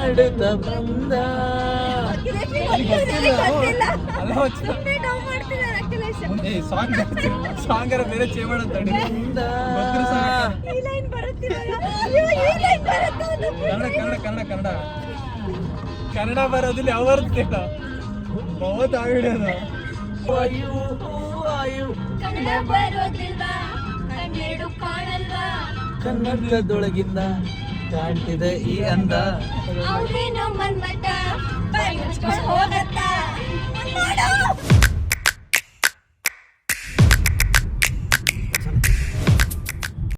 ಹಾಡುತ್ತ ಬಂದ. ಸಾಂಗರ ಬೇರೆ ಚೇವಣ ಕನ್ನಡ ಕನ್ನಡ ಬರೋದಿಲ್ಲ ಅವರ್ದು ಬಹುತ್ ಆಗಿಡೋದು. ಕನ್ನಡದೊಳಗಿಂದ ಕಾಣ್ತಿದೆ ಈ ಅಂದ.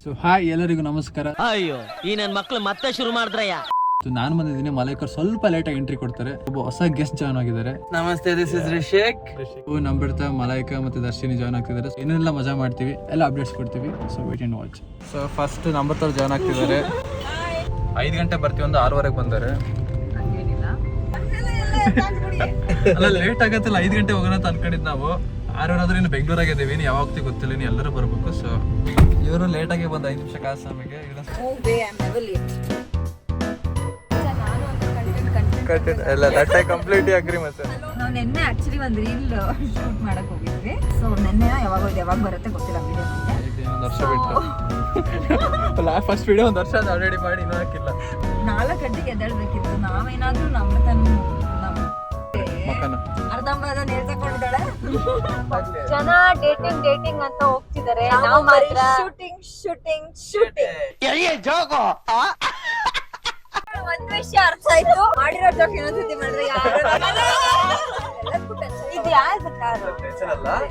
ಸೊ ಹಾಯ್ ಎಲ್ಲರಿಗೂ ನಮಸ್ಕಾರ. ಅಯ್ಯೋ ಈ ನನ್ನ ಮಕ್ಳು ಮತ್ತೆ ಶುರು ಮಾಡಿದ್ರಯ್ಯ. ನಾನು ಬಂದಿದ್ದೀನಿ, ಮಲೈಕರ್ ಸ್ವಲ್ಪ ಲೇಟಾಗಿ ಎಂಟ್ರಿ ಕೊಡ್ತಾರೆ. ಒಬ್ಬ ಹೊಸ ಗೆಸ್ಟ್ ಜಾಯ್ನ್ ಆಗಿದ್ದಾರೆ. ನಮಸ್ತೆ, ದಿಸ್ ಇಸ್ ರಿಷೇಕ್. ನಂಬಿಡ್ತಾ ಮಲೈಕಾ ಮತ್ತೆ ದರ್ಶಿನಿ ಜಾಯ್ನ್ ಆಗ್ತಿದ್ದಾರೆ. ಏನೆಲ್ಲ ಮಜಾ ಮಾಡ್ತೀವಿ, ಎಲ್ಲ ಅಪ್ಡೇಟ್ಸ್ ಕೊಡ್ತೀವಿ. So wait and watch. So first number join ಆಗ್ತಿದ್ದಾರೆ. 5 ಗಂಟೆ ಬರ್ತೀವಿ, ಒಂದು 6:30 ಬಂದಾರೆ. ಅಲ್ಲ ಲೇಟ್ ಆಗತ್ತಲ್ಲ, 5 ಗಂಟೆ ಹೋಗೋಣ ಅಂತ ಅನ್ಕೊಂಡಿದ್ ನಾವು. 6 ಆದ್ರೆ ಇನ್ನು ಬೆಂಗಳೂರಾಗಿದ್ದೀವಿ, ಇನ್ನು ಯಾವಾಗ ಹೋಗ್ತೀವಿ ಗೊತ್ತಿಲ್ಲ, ಇನ್ನು ಎಲ್ಲರೂ ಬರ್ಬೇಕು. ಸೊ ಇವರು ಲೇಟ್ ಆಗಿ ಬಂದ 5 ನಿಮಿಷ ಕಾಸು ನಮಗೆ. ನಾವು ನಿನ್ನೆ ಆಕ್ಚುಲಿ ಒಂದು ರೀಲ್ ಶೂಟ್ ಮಾಡಕ್ ಹೋಗಿದ್ವಿ. ಸೊ ನಿನ್ನೆ ಯಾವಾಗ ಬರುತ್ತೆ ಗೊತ್ತಿಲ್ಲ ವಿಡಿಯೋ. ಒಂದು ವರ್ಷ ಬಿಟ್ಟು ಫಸ್ಟ್ ವಿಡಿಯೋ 1 ವರ್ಷ ಆಲ್ರೆಡಿ ಮಾಡಿ ಇನ್ನೂ ಹಾಕಿಲ್ಲ. 4 ಗಂಟೆಗೆ ಎದ್ದೇಳ್ಬೇಕಿತ್ತು. ನಾವೇನಾದ್ರೂ ನಮ್ಮ ಅರ್ಧಂಬರ್ಧ ನೇರ್ ತಗೊಂಡಿದ್ದಾಳೆ. ಜನ ಡೇಟಿಂಗ್ ಅಂತ ಹೋಗ್ತಿದ್ದಾರೆ. ಶೂಟಿಂಗ್ ಒಂದ್ ವಿಷಯ ಅರ್ಥ ಆಯ್ತು. ಮಾಡಿರೋ ಜೋಕ್ ಇನ್ನೊಂದ್ಸತಿ ಮಾಡಿದ್ರೆ ಇದು ಯಾವ್ದು ಕಾರು?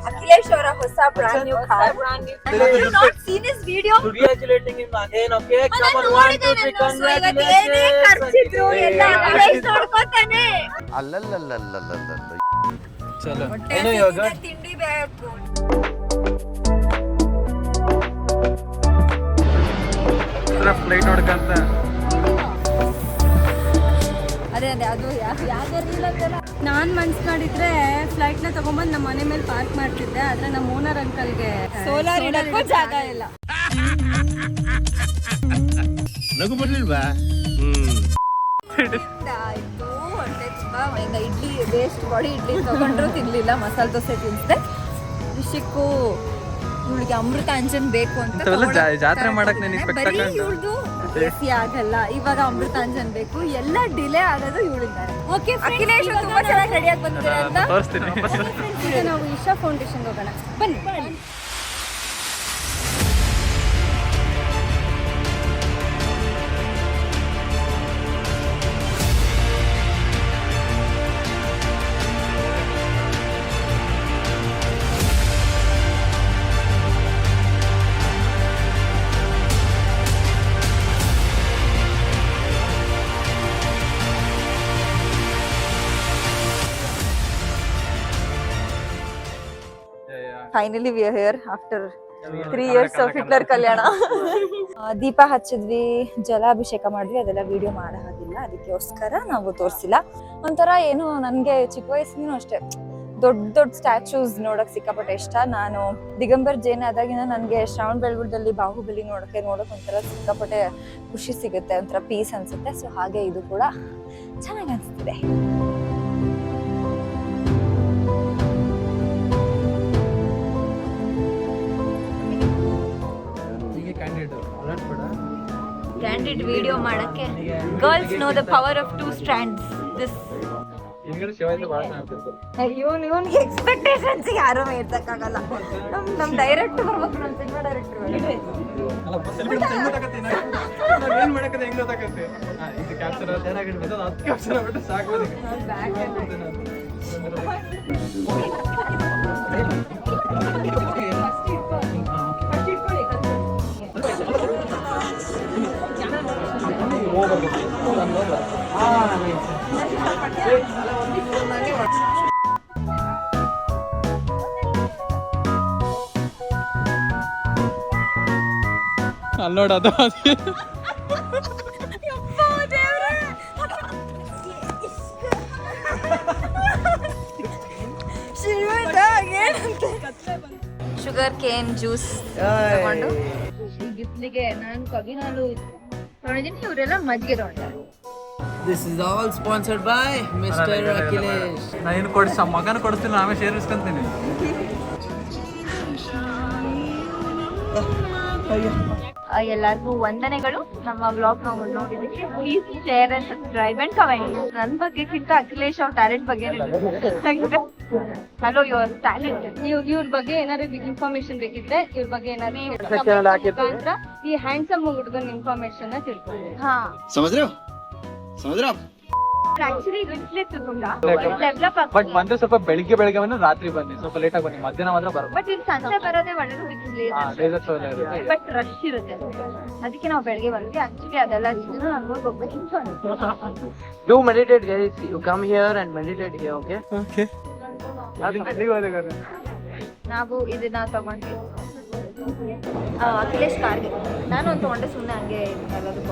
ಅಖಿಲೇಶ್ ಅವರ ಹೊಸ brand new car. Not seen this video. Congratulating him again. Okay, come on, 1 2 3 congratulations. ಖರ್ಚಿದ್ರು ಎಲ್ಲ ಅಖಿಲೇಶ್ ನೋಡ್ಕೊತಾನೆ. ಚಲೋ ಏನೋ ಯೋಗ ತಿಂಡಿ ಬೇಕು. ಫ್ಲೈಟ್ ನೋಡ್ಕಂತ ಅದೇ ಅದು ನಾನ್ ಮನ್ಸ್ ಮಾಡಿದ್ರೆ ಫ್ಲೈಟ್ ನ ತಗೊಂಬಂದ್ ನಮ್ಮ ಮನೆ ಮೇಲೆ ಪಾರ್ಕ್ ಮಾಡ್ತಿದ್ದೆ. ಆದ್ರೆ ನಮ್ಮ ಓನರ್ ಅಂಕಲ್ಗೆ ಸೋಲಾರ್ ಇಡಕ್ಕೂ ಜಾಗ ಇಲ್ಲ. ನಗು ಬರ್ಲಿಲ್ವಾ? ಆಯ್ತು, ಹೊಟ್ಟೆ ಇಡ್ಲಿ ವೇಸ್ಟ್ ಬಾಡಿ ಇಡ್ಲಿ ತಗೊಂಡ್ರು ತಿನ್ಲಿಲ್ಲ. ಮಸಾಲೆ ದೋಸೆ ತಿನ್ನಿಸ್ದೆ. ಋಷಿಕ್ಕು ಇವಳಿಗೆ ಅಮೃತಾಂಜನ್ ಬೇಕು ಅಂತ ಜಾತ್ರೆ ಮಾಡಕ್ ಬೇಸಿ ಆಗಲ್ಲ. ಇವಾಗ ಅಮೃತಾಂಜನ್ ಬೇಕು. ಎಲ್ಲ ಡಿಲೇ ಆಗೋದು ಇವಳಿದ್ದಾರೆ. ಓಕೆ, ಅಖಿಲೇಶ್ ತುಂಬಾ ಚೆನ್ನಾಗಿ ರೆಡಿಯಾಗಿ ಬಂದಿದ್ದಾರೆ ಅಂತ ತೋರಿಸ್ತೀನಿ. ನಾವು ಇಶಾ ಫೌಂಡೇಶನ್ ಹೋಗೋಣ ಬನ್ನಿ. Finally we are here after 3 years of Hitler Kalyana. ದೀಪ ಹಚ್ಚಿದ್ವಿ, ಜಲಾಭಿಷೇಕ ಮಾಡಿದ್ವಿ. ಅದೆಲ್ಲ ವಿಡಿಯೋ ಮಾಡೋ ಹಾಗಿಲ್ಲ, ಅದಕ್ಕೋಸ್ಕರ ನಾವು ತೋರಿಸಿಲ್ಲ. ಒಂಥರ ಏನು, ನನಗೆ ಚಿಕ್ಕ ವಯಸ್ಸಿನೂ ಅಷ್ಟೇ ದೊಡ್ಡ ಸ್ಟ್ಯಾಚ್ಯೂಸ್ ನೋಡಕ್ ಸಿಕ್ಕಾಪಟ್ಟೆ ಇಷ್ಟ. ನಾನು ದಿಗಂಬರ್ ಜೈನ್ ಆದಾಗಿನ ನನಗೆ ಶ್ರಾವಣ ಬೆಳಗುಳದಲ್ಲಿ ಬಾಹುಬಲಿ ನೋಡಕ್ ಒಂಥರ ಸಿಕ್ಕಾಪಟ್ಟೆ ಖುಷಿ ಸಿಗುತ್ತೆ, ಒಂಥರ ಪೀಸ್ ಅನ್ಸುತ್ತೆ. ಸೊ ಹಾಗೆ ಇದು ಕೂಡ ಚೆನ್ನಾಗಿ ಅನಿಸ್ತಿದೆ. ಕ್ಯಾಂಡಿಡ್ ವಿಡಿಯೋ ಮಾಡಕ್ಕೆ girls know the power of 2 strands. This ಇವನಿಗೆ ಎಕ್ಸ್ಪೆಕ್ಟೇಷನ್ಸ್ ಯಾರು ಇರ್ತಕ್ಕಾಗಲ್ಲ. ನಮ್ ಡೈರೆಕ್ಟರ್ ಬರ್ಬೇಕು, ನಮ್ಮ ಸಿನಿಮಾ ಡೈರೆಕ್ಟರ್. ಅಲ್ಲಿ ನೋಡೋದು ಶುಗರ್ ಕೇನ್ ಜ್ಯೂಸ್ ತಗೊಂಡು ಗಿಫ್ಟ್ಗೆ ನಾನು ಕಗಿನಾಲು ತೊಗೊಂಡಿದ್ದೀನಿ. ಇವರೆಲ್ಲ ಮಜ್ಜಿಗೆ ತೊಗೊಂಡಿದ್ದಾರೆ. This is all sponsored by Mr. Akhilesh. ನಾ ಏನು ಮಗನ ಕೊಡಿಸ್ತೀನಿ, ಆಮೇಲೆ ಶೇರ್ ಇಸ್ಕೊಂತೀನಿ. ಎಲ್ಲರಿಗೂ ವಂದನೆಗಳು. ನಮ್ಮ ವ್ಲಾಗ್ ನಾವು ನೋಡಿದ್ದಕ್ಕೆ please share and subscribe and comment. ನನ್ನ ಬಗ್ಗೆಕ್ಕಿಂತ ಅಖಿಲೇಶ್ ಅವ್ರ ಟ್ಯಾಲೆಂಟ್ ಬಗ್ಗೆ ಹಲೋ ಯುವರ್ ಟ್ಯಾಲೆಂಟ್. ಇವ್ರ ಬಗ್ಗೆ ಏನಾದ್ರು ಇನ್ಫಾರ್ಮೇಶನ್ ಬೇಕಿದ್ರೆ ಇವ್ರ ಬಗ್ಗೆ ಏನಾದ್ರು ಈ ಹ್ಯಾಂಡ್ಸಮ್ ಹುಡುಗನ ಇನ್ಫಾರ್ಮೇಶನ್ ತಿಳ್ಕೊಳ್ಳಿ. ಹಾ ಆಕ್ಚುಲಿ ಡೆವಲಪ್ ಬಟ್ ಬಂದ್ರೆ ಸ್ವಲ್ಪ ಬೆಳಿಗ್ಗೆ ಬಂದ್ರೆ ರಾತ್ರಿ ಬನ್ನಿ, ಸ್ವಲ್ಪ ಲೇಟ್ ಆಗಿ ಬನ್ನಿ, ಮಧ್ಯಾಹ್ನ ಮಾತ್ರ ಬರಬೇಕು. ಬಟ್ ಇಲ್ಲಿ ಸಂಜೆ ಬರೋದೇ ಒಳ್ಳೆದು, ಬಟ್ ರಶ್ ಇರುತ್ತೆ, ಅದಕ್ಕೆ ನಾವು ಬೆಳಗ್ಗೆ ಬಂದ್ವಿ. ಆಕ್ಚುಲಿ ಅದೆಲ್ಲ Do meditate, guys. You come here and meditate here, okay? Okay. ನಾವು ಇದನ್ನ ತಗೊಂಡ್ವಿ ಅಖಿಲೇಶ್ ಕಾರ್ಗೆ. ನಾನು ಒಂದು ತಗೊಂಡೆ ಸುಮ್ಮನೆ ಹಂಗೆ ಎಲ್ಲದು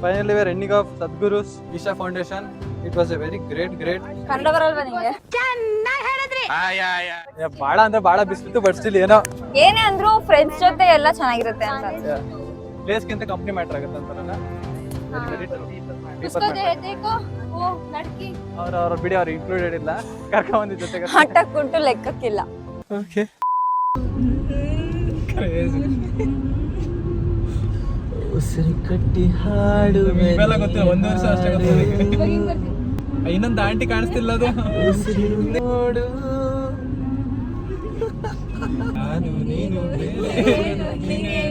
Finally, we are ending of Sadhguru's Isha Foundation. It was a very great. Kannada ಬರಲ್ವಾ ನಿಂಗೆ? ಬಾಳ ಅಂದ್ರೆ ಬಾಳ ಬಿಸಿಲಿತ್ತು, ಬಟ್ ಸ್ಟಿಲ್ ಏನೋ ಏನೇ ಅಂದ್ರು ಫ್ರೆಂಡ್ಸ್ ಜೊತೆ ಎಲ್ಲ ಚೆನ್ನಾಗಿರುತ್ತೆ ಅಂತ. ಪ್ಲೇಸ್ ಗಿಂತ ಕಂಪ್ನಿ ಮ್ಯಾಟರ್ ಆಗುತ್ತೆ ಅಂತಾರಲ್ಲ. ಅವ್ರ ಬಿಡಿ, ಅವ್ರು ಇನ್ಕ್ಲೂಡೆಡ್ ಇಲ್ಲ, ಕರ್ಕೊಂಡ್ ಬಂದಿದ್ದ ಜೊತೆಗೆ ಆಟಕ್ಕುಂಟು ಲೆಕ್ಕಕ್ಕಿಲ್ಲ. ಓಕೆ. ಉಸಿರು ಕಟ್ಟಿ ಹಾಡು ಇವೆಲ್ಲ ಗೊತ್ತಿಲ್ಲ, 1 ವರ್ಷ ಅಷ್ಟೇ ಗೊತ್ತಿಲ್ಲ. ಇನ್ನೊಂದು ಆಂಟಿ ಕಾಣಿಸ್ತಿಲ್ಲ, ಅದು ನೋಡು. ನಾನು ನೀನು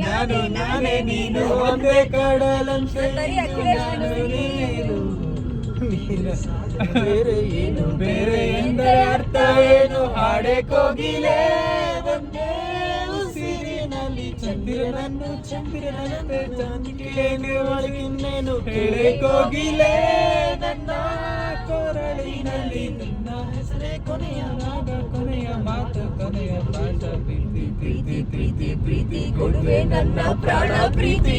ನಾನು ನಾನೇ ನೀನು ಒಂದೇ ಕಡಲಂತೆ ಬೇರೆ ಏನು ಬೇರೆ ಎಂದರೆ ಅರ್ಥ ಏನು, ಹಾಡೆ ಕೋಗಿಲೆ ಒಂದೇ ಉಸಿರಿನಲ್ಲಿ ಚಂದಿರನಂತೆ ಚಂದಿಕೆಗೆ ಒಳಗಿನ್ನೇನು ಹೇಳೆ ಕೋಗಿಲೆ, ನನ್ನ ಕೊರಳಿನಲ್ಲಿ ನಿನ್ನ ಹೆಸರೇ ಕೊನೆಯ ರಾಗ, ಕೊನೆಯ ಮಾತು, ಕೊನೆಯ ಪಾಠ, ಪ್ರೀತಿ ಪ್ರೀತಿ ಪ್ರೀತಿ ಪ್ರೀತಿ ಕೊಡುವೆ ನನ್ನ ಪ್ರಾಣ ಪ್ರೀತಿ.